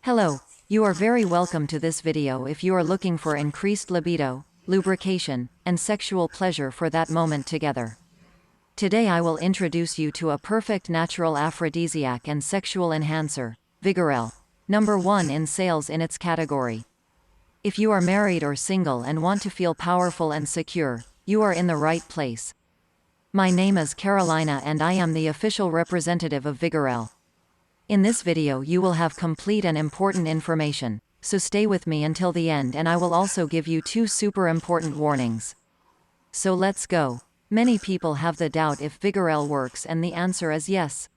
Hello, you are very welcome to this video if you are looking for increased libido, lubrication, and sexual pleasure for that moment together. Today I will introduce you to a perfect natural aphrodisiac and sexual enhancer, Vigorelle, #1 in sales in its category. If you are married or single and want to feel powerful and secure, you are in the right place. My name is Carolina and I am the official representative of Vigorelle. In this video you will have complete and important information, so stay with me until the end and I will also give you 2 super important warnings. So let's go. Many people have the doubt if Vigorelle works and the answer is yes.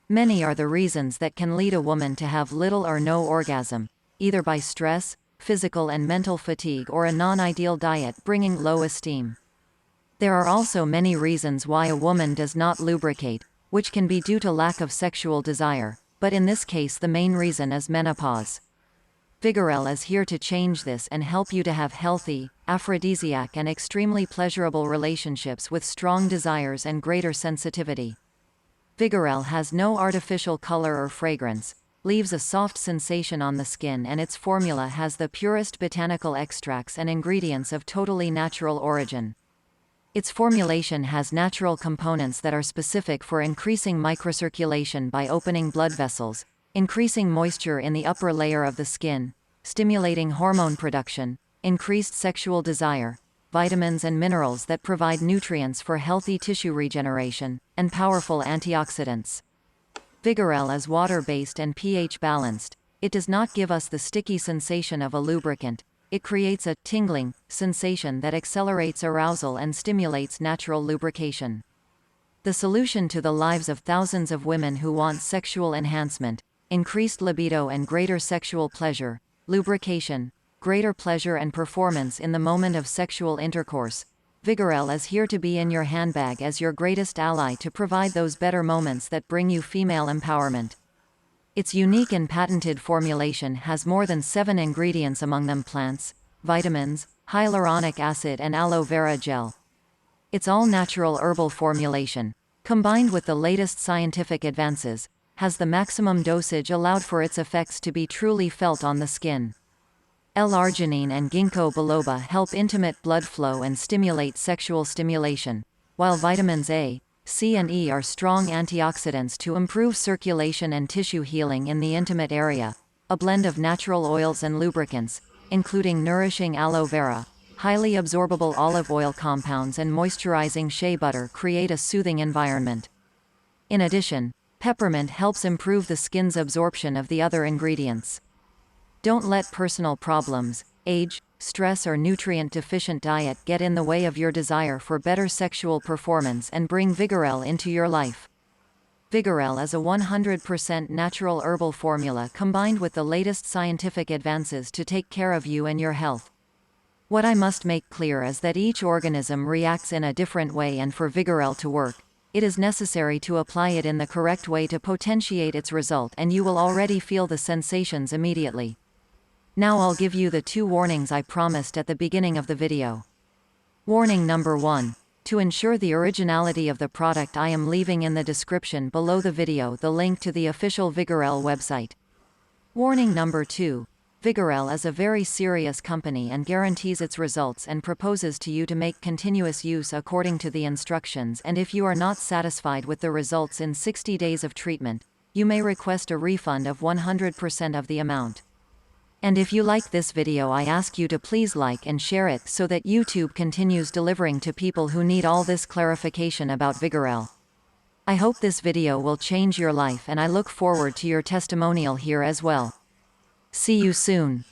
Many are the reasons that can lead a woman to have little or no orgasm, either by stress, physical and mental fatigue or a non-ideal diet bringing low esteem. There are also many reasons why a woman does not lubricate, which can be due to lack of sexual desire, but in this case the main reason is menopause. Vigorelle is here to change this and help you to have healthy, aphrodisiac and extremely pleasurable relationships with strong desires and greater sensitivity. Vigorelle has no artificial color or fragrance, leaves a soft sensation on the skin, and its formula has the purest botanical extracts and ingredients of totally natural origin. Its formulation has natural components that are specific for increasing microcirculation by opening blood vessels, increasing moisture in the upper layer of the skin, stimulating hormone production, increased sexual desire, vitamins and minerals that provide nutrients for healthy tissue regeneration, and powerful antioxidants. Vigorelle is water-based and pH-balanced. It does not give us the sticky sensation of a lubricant. It creates a tingling sensation that accelerates arousal and stimulates natural lubrication. The solution to the lives of thousands of women who want sexual enhancement, increased libido and greater sexual pleasure, lubrication, greater pleasure and performance in the moment of sexual intercourse. Vigorelle is here to be in your handbag as your greatest ally to provide those better moments that bring you female empowerment. Its unique and patented formulation has more than 7 ingredients, among them plants, vitamins, hyaluronic acid and aloe vera gel. Its all-natural herbal formulation, combined with the latest scientific advances, has the maximum dosage allowed for its effects to be truly felt on the skin. L-arginine and ginkgo biloba help intimate blood flow and stimulate sexual stimulation, while vitamins A, C and E are strong antioxidants to improve circulation and tissue healing in the intimate area. A blend of natural oils and lubricants, including nourishing aloe vera, highly absorbable olive oil compounds and moisturizing shea butter, create a soothing environment. In addition, peppermint helps improve the skin's absorption of the other ingredients. Don't let personal problems, age, stress or nutrient-deficient diet get in the way of your desire for better sexual performance and bring Vigorelle into your life. Vigorelle is a 100% natural herbal formula combined with the latest scientific advances to take care of you and your health. What I must make clear is that each organism reacts in a different way, and for Vigorelle to work, it is necessary to apply it in the correct way to potentiate its result, and you will already feel the sensations immediately. Now I'll give you the 2 warnings I promised at the beginning of the video. Warning number 1. To ensure the originality of the product, I am leaving in the description below the video the link to the official Vigorelle website. Warning number 2. Vigorelle is a very serious company and guarantees its results and proposes to you to make continuous use according to the instructions, and if you are not satisfied with the results in 60 days of treatment, you may request a refund of 100% of the amount. And if you like this video, I ask you to please like and share it so that YouTube continues delivering to people who need all this clarification about Vigorelle. I hope this video will change your life and I look forward to your testimonial here as well. See you soon.